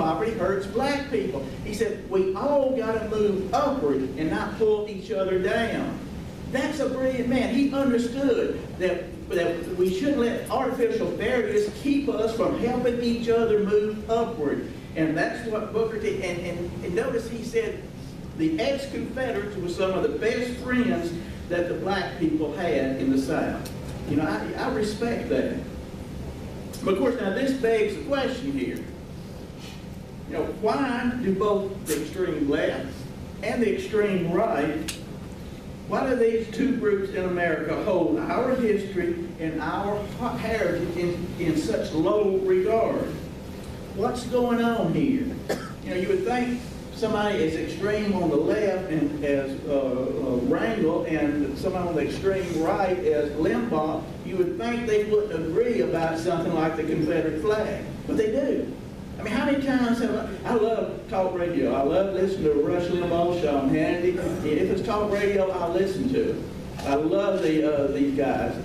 poverty hurts black people. He said, we all got to move upward and not pull each other down. That's a brilliant man. He understood that we shouldn't let artificial barriers keep us from helping each other move upward. And that's what Booker T. And notice he said the ex-Confederates were some of the best friends that the black people had in the South. You know, I respect that. But of course, now this begs the question here. You know, why do both the extreme left and the extreme right, why do these two groups in America hold our history and our heritage in such low regard? What's going on here? You know, you would think somebody as extreme on the left and as Wrangel and somebody on the extreme right as Limbaugh, you would think they wouldn't agree about something like the Confederate flag, but they do. I mean, how many times have I love talk radio. I love listening to Rush Limbaugh, Sean Hannity. If it's talk radio, I'll listen to it. I love these guys.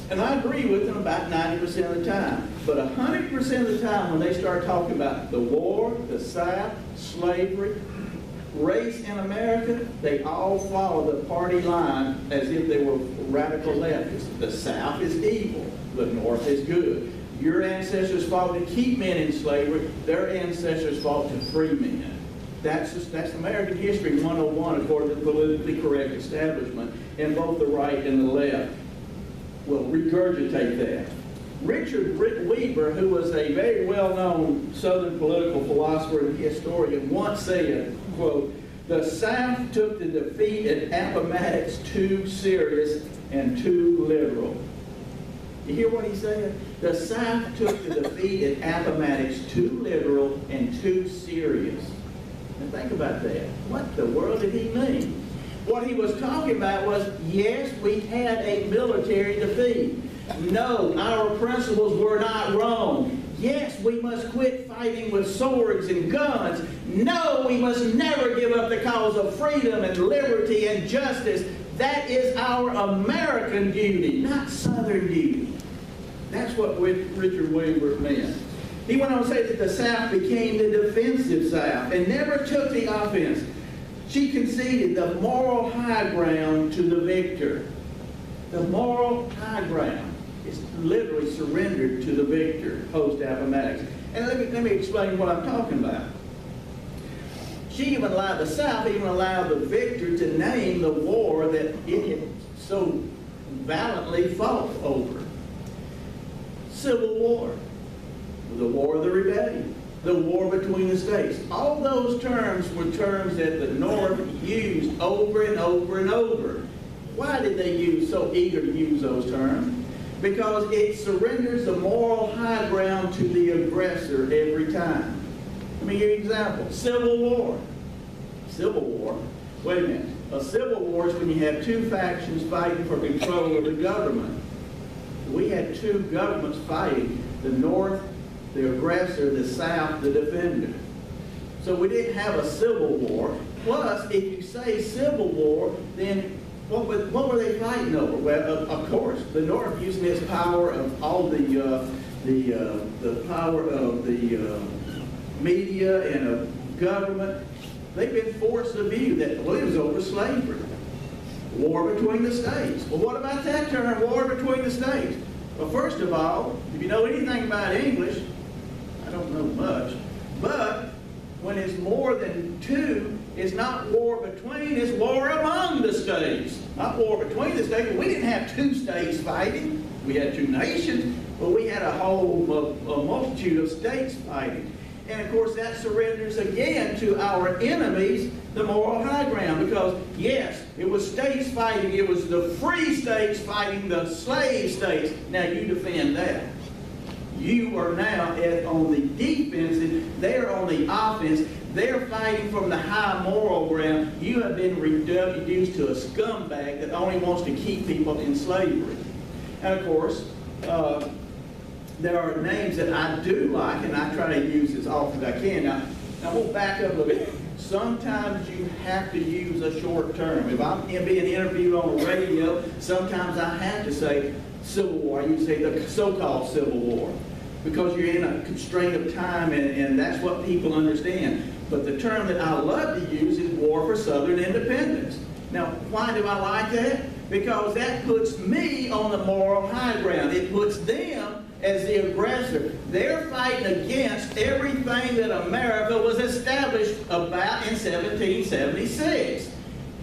And I agree with them about 90% of the time. But 100% of the time when they start talking about the war, the South, slavery, race in America, they all follow the party line as if they were radical leftists. The South is evil, the North is good. Your ancestors fought to keep men in slavery, their ancestors fought to free men. That's American history 101 according to the politically correct establishment, and both the right and the left will regurgitate that. Richard Weber, who was a very well-known Southern political philosopher and historian, once said, quote, "The South took the defeat at Appomattox too serious and too literal." You hear what he said? The South took the defeat at Appomattox too literal and too serious. And think about that. What the world did he mean? What he was talking about was, yes, we had a military defeat. No, our principles were not wrong. Yes, we must quit fighting with swords and guns. No, we must never give up the cause of freedom and liberty and justice. That is our American duty, not Southern duty. That's what Richard Weber meant. He went on to say that the South became the defensive South and never took the offense. She conceded the moral high ground to the victor. The moral high ground is literally surrendered to the victor post-Appomattox. And let me explain what I'm talking about. She even allowed, the South even allowed the victor to name the war that it had so valiantly fought over. Civil War, the War of the Rebellion, the war between the states. All those terms were terms that the North used over and over and over. Why did they so eager to use those terms? Because it surrenders the moral high ground to the aggressor every time. Let me give you an example. Civil War. Civil War. Wait a minute. A civil war is when you have two factions fighting for control of the government. We had two governments fighting. The North, the aggressor, the South, the defender. So we didn't have a civil war. Plus, if you say civil war, then what were they fighting over? Well, of course, the North using its power of all the power of the media and of government. They've been forced to view that, well, it was over slavery. War between the states. Well, what about that term, war between the states? Well, first of all, if you know anything about English, I don't know much, but when it's more than two, it's not war between, it's war among the states. Not war between the states. We didn't have two states fighting. We had two nations, but we had a whole multitude of states fighting. And of course that surrenders again to our enemies the moral high ground, because yes, it was states fighting, it was the free states fighting the slave states. Now you defend that. You are now on the defensive, they're on the offense. They're fighting from the high moral ground. You have been reduced to a scumbag that only wants to keep people in slavery. And of course, there are names that I do like, and I try to use as often as I can. Now we'll back up a little bit. Sometimes you have to use a short term. If I'm being interviewed on the radio, sometimes I have to say Civil War. I used to say the so-called Civil War. because you're in a constraint of time, and that's what people understand. But the term that I love to use is war for Southern independence. Now, why do I like that? Because that puts me on the moral high ground. It puts them as the aggressor. They're fighting against everything that America was established about in 1776.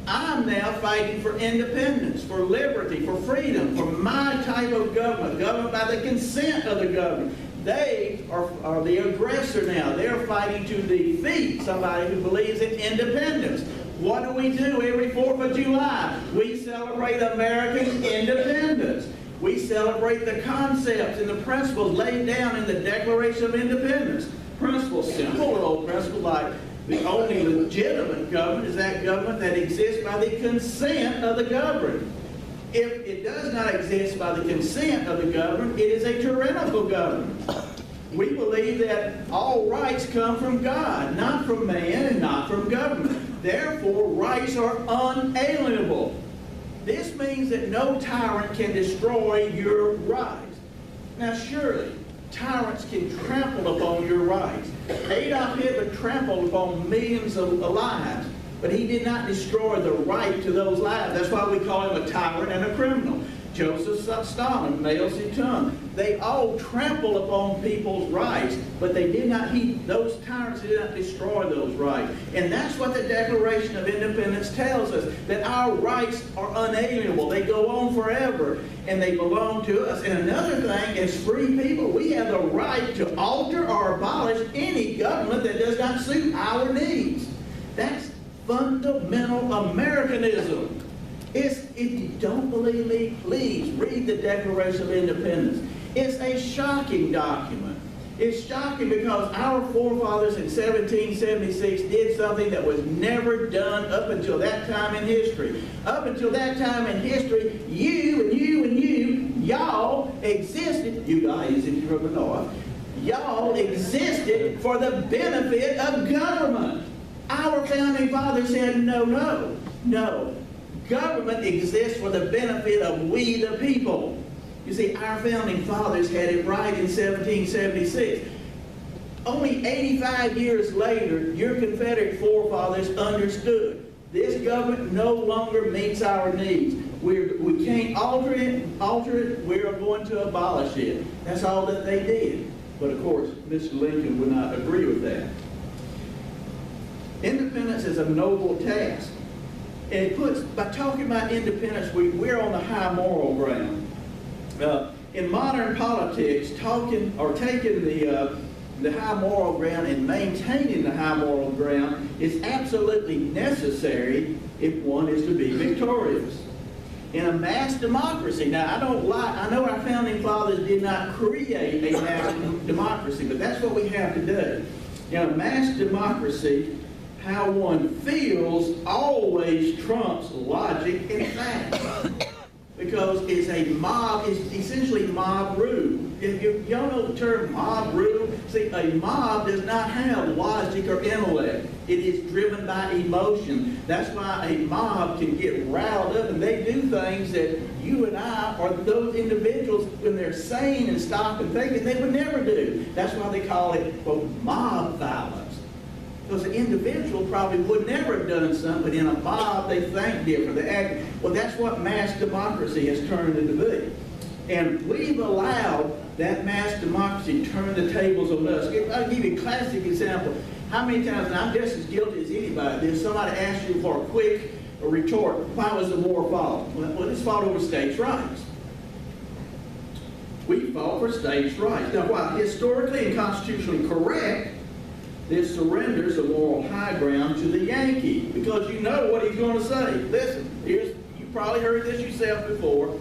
I'm now fighting for independence, for liberty, for freedom, for my type of government, governed by the consent of the government. They are the aggressor now. They're fighting to defeat somebody who believes in independence. What do we do every 4th of July? We celebrate American independence. We celebrate the concepts and the principles laid down in the Declaration of Independence. Principles, simple little principles like the only legitimate government is that government that exists by the consent of the governed. If it does not exist by the consent of the governed, it is a tyrannical government. We believe that all rights come from God, not from man and not from government. Therefore, rights are unalienable. This means that no tyrant can destroy your rights. Now, surely, tyrants can trample upon your rights. Adolf Hitler trampled upon millions of lives, but he did not destroy the right to those lives. That's why we call him a tyrant and a criminal. Joseph Stalin, Mao Zedong, they all trample upon people's rights, but they did not, those tyrants did not destroy those rights. And that's what the Declaration of Independence tells us, that our rights are unalienable. They go on forever, and they belong to us. And another thing, as free people, we have the right to alter or abolish any government that does not suit our needs. That's fundamental Americanism. If you don't believe me, please read the Declaration of Independence. It's a shocking document. It's shocking because our forefathers in 1776 did something that was never done up until that time in history. Up until that time in history, you and you and you, y'all existed, you guys if you're from the north, y'all existed for the benefit of government. Our founding fathers said, no, no, no. Government exists for the benefit of we the people. You see, our founding fathers had it right in 1776. Only 85 years later, your Confederate forefathers understood this government no longer meets our needs. We can't alter it, we're going to abolish it. That's all that they did. But of course, Mr. Lincoln would not agree with that. Independence is a noble task. And it puts, by talking about independence, we're on the high moral ground. In modern politics, taking the high moral ground and maintaining the high moral ground is absolutely necessary if one is to be victorious. In a mass democracy, now I know our founding fathers did not create a mass democracy, but that's what we have to do. In a mass democracy, how one feels always trumps logic and fact. Because it's a mob, it's essentially mob rule. Y'all know the term mob rule? See, a mob does not have logic or intellect. It is driven by emotion. That's why a mob can get riled up and they do things that you and I, or those individuals, when they're sane and stop and thinking, they would never do. That's why they call it, quote, mob violence. Because the individual probably would never have done something, but in a mob they think different. They act. Well, that's what mass democracy has turned into be. And we've allowed that mass democracy turn the tables on us. I'll give you a classic example. How many times, and I'm just as guilty as anybody, if somebody asks you for a quick retort, why was the war fought? Well, it's fought over states' rights. We fought for states' rights. Now, while historically and constitutionally correct, this surrenders the moral high ground to the Yankee, because you know what he's going to say. Listen, you probably heard this yourself before.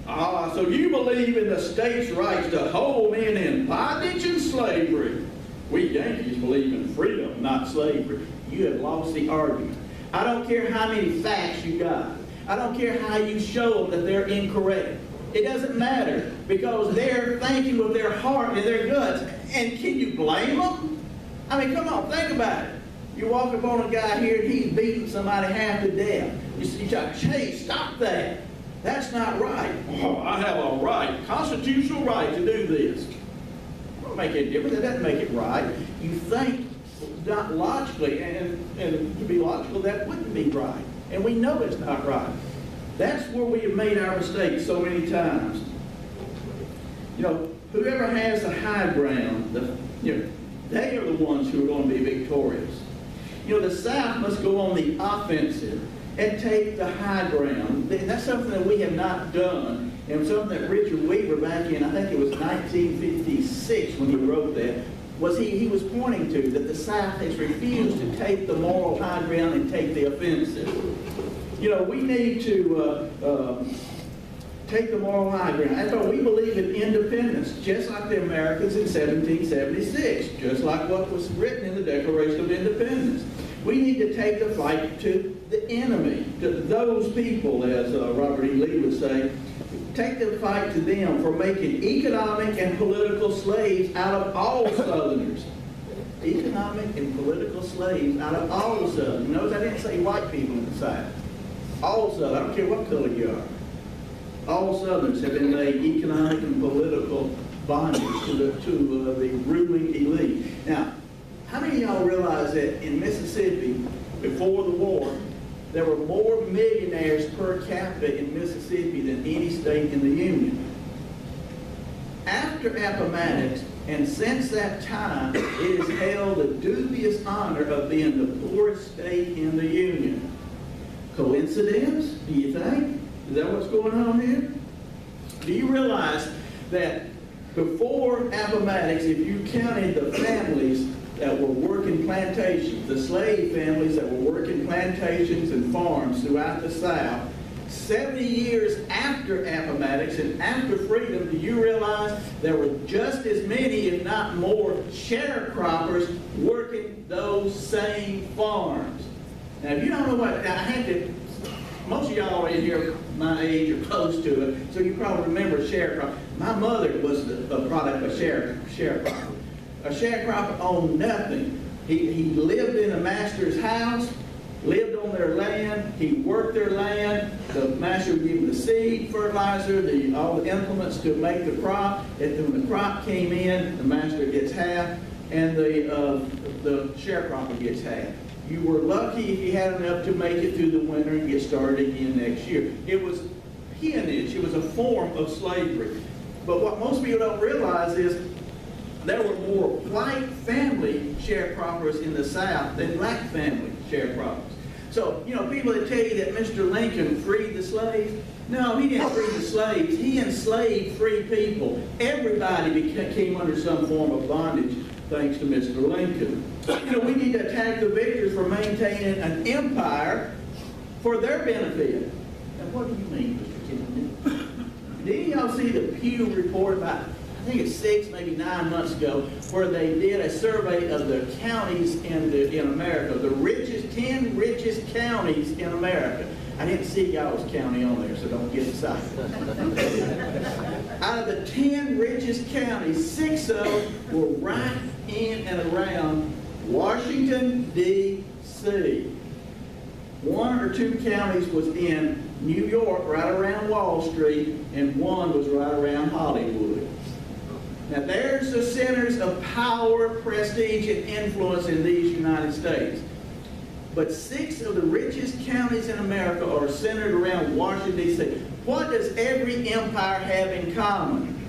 So you believe in the states' rights to hold men in bondage and slavery. We Yankees believe in freedom, not slavery. You have lost the argument. I don't care how many facts you got. I don't care how you show them that they're incorrect. It doesn't matter, because they're thinking with their heart and their guts. And can you blame them? I mean, come on, think about it. You walk up on a guy here and he's beating somebody half to death. You say, "Hey, stop that. That's not right." "Oh, I have a right, constitutional right to do this." don't make any difference. That doesn't make it right. You think not logically, and to be logical, that wouldn't be right. And we know it's not right. That's where we have made our mistakes so many times. You know, whoever has the high ground, they are the ones who are going to be victorious. You know, the South must go on the offensive and take the high ground. That's something that we have not done, and something that Richard Weaver back in, I think it was 1956 when he wrote that, was he was pointing to that the South has refused to take the moral high ground and take the offensive. You know, we need to take the moral high ground. That's why we believe in independence, just like the Americans in 1776, just like what was written in the Declaration of Independence. We need to take the fight to the enemy, to those people, as Robert E. Lee would say. Take the fight to them for making economic and political slaves out of all Southerners. Economic and political slaves out of all Southerners. Notice I didn't say white people in the South. All Southerners, I don't care what color you are. All Southerners have been made economic and political bondage to the ruling elite. Now, how many of y'all realize that in Mississippi, before the war, there were more millionaires per capita in Mississippi than any state in the Union? After Appomattox, and since that time, it has held the dubious honor of being the poorest state in the Union. Coincidence, do you think? Is that what's going on here? Do you realize that before Appomattox, if you counted the families that were working plantations, the slave families that were working plantations and farms throughout the South, 70 years after Appomattox and after freedom, do you realize there were just as many, if not more, sharecroppers working those same farms? Now, if you don't know what, most of y'all in here my age or close to it, so you probably remember sharecropper. My mother was a product of sharecropper. A sharecropper owned nothing. He lived in a master's house, lived on their land, he worked their land, the master would give him the seed, fertilizer, all the implements to make the crop, and when the crop came in, the master gets half, and the sharecropper gets half. You were lucky if you had enough to make it through the winter and get started again next year. It was peonage, it was a form of slavery. But what most people don't realize is there were more white family sharecroppers in the South than black family sharecroppers. So, you know, people that tell you that Mr. Lincoln freed the slaves, no, he didn't free the slaves. He enslaved free people. Everybody came under some form of bondage thanks to Mr. Lincoln. You know, we need to attack the victors for maintaining an empire for their benefit. Now, what do you mean, Mr. Kennedy? Did y'all see the Pew report about, I think it's 6, maybe 9 months ago, where they did a survey of the counties in America, the 10 richest counties in America. I didn't see y'all's county on there, so don't get excited. Out of the 10 richest counties, 6 of them were right in and around Washington, D.C. 1 or 2 counties was in New York, right around Wall Street, and 1 was right around Hollywood. Now there's the centers of power, prestige, and influence in these United States. But 6 of the richest counties in America are centered around Washington, D.C. What does every empire have in common?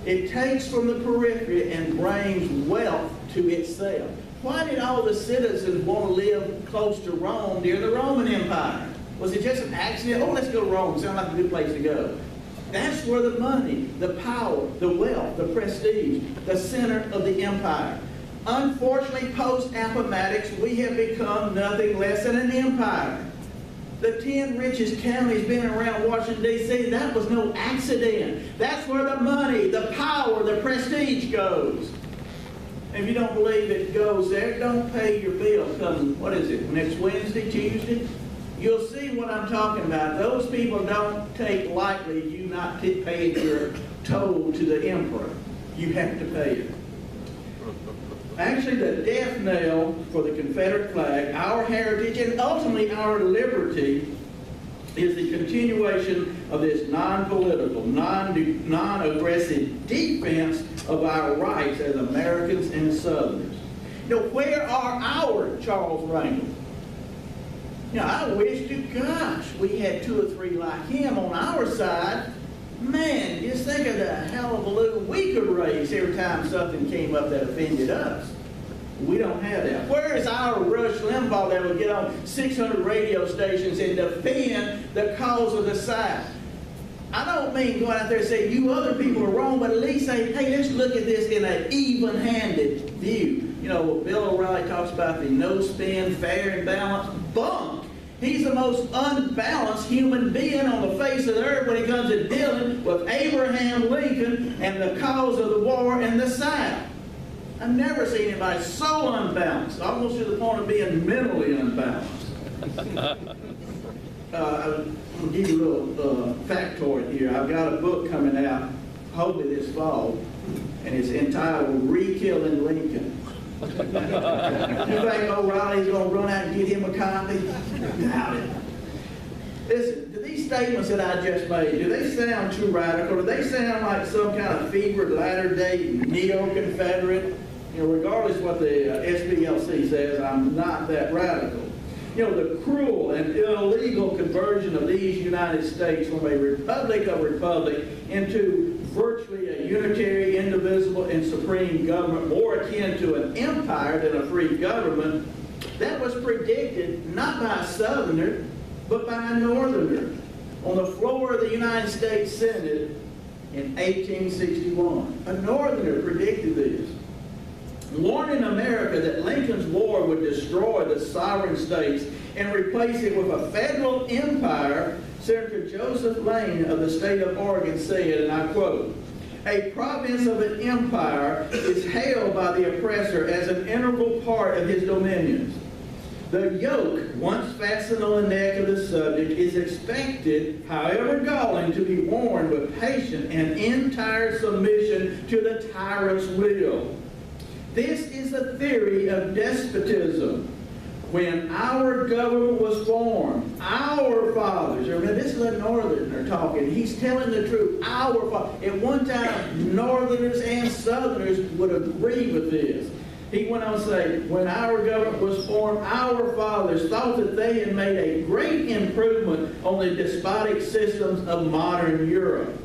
It takes from the periphery and brings wealth to itself. Why did all the citizens want to live close to Rome during the Roman Empire? Was it just an accident? Oh, let's go to Rome. Sounds like a good place to go. That's where the money, the power, the wealth, the prestige, the center of the empire. Unfortunately, post-Appomattox, we have become nothing less than an empire. The 10 richest counties being around Washington, D.C., that was no accident. That's where the money, the power, the prestige goes. And if you don't believe it goes there, don't pay your bill come, what is it, next Wednesday, Tuesday? You'll see what I'm talking about. Those people don't take lightly you not paying your toll to the emperor. You have to pay it. Actually, the death knell for the Confederate flag, our heritage, and ultimately our liberty, is the continuation of this non-political, non-aggressive defense of our rights as Americans and Southerners. You know, where are our Charles Wrangell? You know, I wish to gosh we had 2 or 3 like him on our side. Man, just think of the hell of a little we could raise every time something came up that offended us. We don't have that. Where is our Rush Limbaugh that would get on 600 radio stations and defend the cause of the South? I don't mean going out there and say you other people are wrong, but at least say, hey, let's look at this in an even-handed view. You know, Bill O'Reilly talks about the no spin, fair and balanced bunk. He's the most unbalanced human being on the face of the earth when it comes to dealing with Abraham Lincoln and the cause of the war in the South. I've never seen anybody so unbalanced, almost to the point of being mentally unbalanced. I'll give you a little factoid here. I've got a book coming out, hopefully this fall, and it's entitled Re-Killing Lincoln. You think O'Reilly's going to run out and get him a copy? Doubt it. Listen, do these statements that I just made, do they sound too radical? Do they sound like some kind of fevered latter-day neo-Confederate? You know, regardless of what the SPLC says, I'm not that radical. You know, the cruel and illegal conversion of these United States from a republic of republic into virtually a unitary, indivisible, and supreme government, more akin to an empire than a free government, that was predicted not by a Southerner, but by a Northerner on the floor of the United States Senate in 1861. A Northerner predicted this, warning America that Lincoln's war would destroy the sovereign states and replace it with a federal empire. Senator Joseph Lane of the state of Oregon said, and I quote, "A province of an empire is held by the oppressor as an integral part of his dominions. The yoke, once fastened on the neck of the subject, is expected, however galling, to be worn with patient and entire submission to the tyrant's will. This is the theory of despotism. When our government was formed, our fathers," remember this is a Northerner talking, he's telling the truth, our fathers, at one time Northerners and Southerners would agree with this. He went on to say, when our government was formed, our fathers thought that they had made a great improvement on the despotic systems of modern Europe.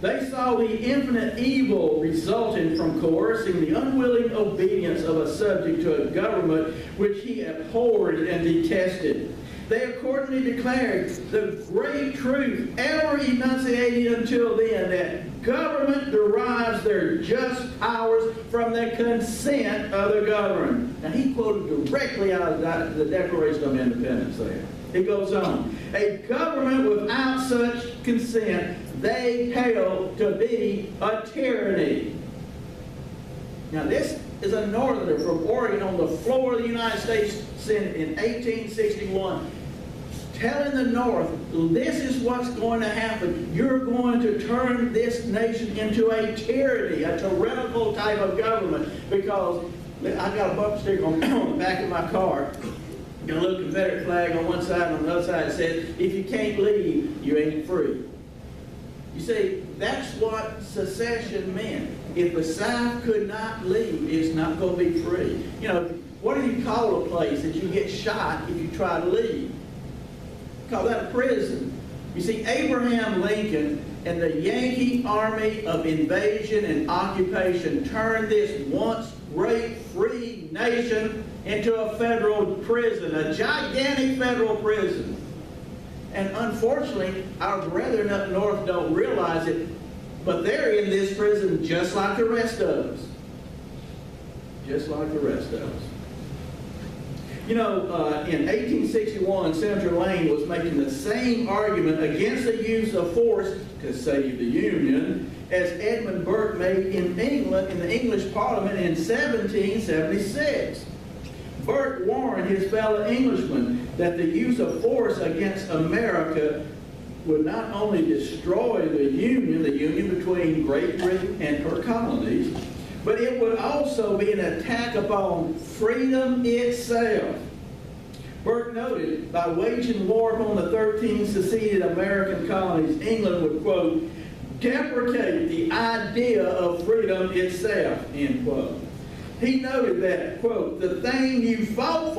They saw the infinite evil resulting from coercing the unwilling obedience of a subject to a government which he abhorred and detested. They accordingly declared the great truth ever enunciated until then, that government derives their just powers from the consent of the governed. Now he quoted directly out of the Declaration of Independence there. He goes on, "A government without such consent, they held to be a tyranny." Now this is a Northerner from Oregon on the floor of the United States Senate in 1861, telling the North, this is what's going to happen. You're going to turn this nation into a tyranny, a tyrannical type of government, because I got a bumper sticker on the back of my car. Got a little Confederate flag on one side, and on the other side it says, if you can't leave, you ain't free. You see, that's what secession meant. If the South could not leave, it's not going to be free. You know, what do you call a place that you get shot if you try to leave? Call that a prison. You see, Abraham Lincoln and the Yankee Army of invasion and occupation turned this once great free nation into a federal prison, a gigantic federal prison. And unfortunately, our brethren up north don't realize it, but they're in this prison just like the rest of us. Just like the rest of us. You know, in 1861, Senator Lane was making the same argument against the use of force to save the Union as Edmund Burke made in England, in the English Parliament in 1776. Burke warned his fellow Englishmen that the use of force against America would not only destroy the Union between Great Britain and her colonies, but it would also be an attack upon freedom itself. Burke noted, by waging war upon the 13 seceded American colonies, England would, quote, deprecate the idea of freedom itself, end quote. He noted that, quote, the thing you fought for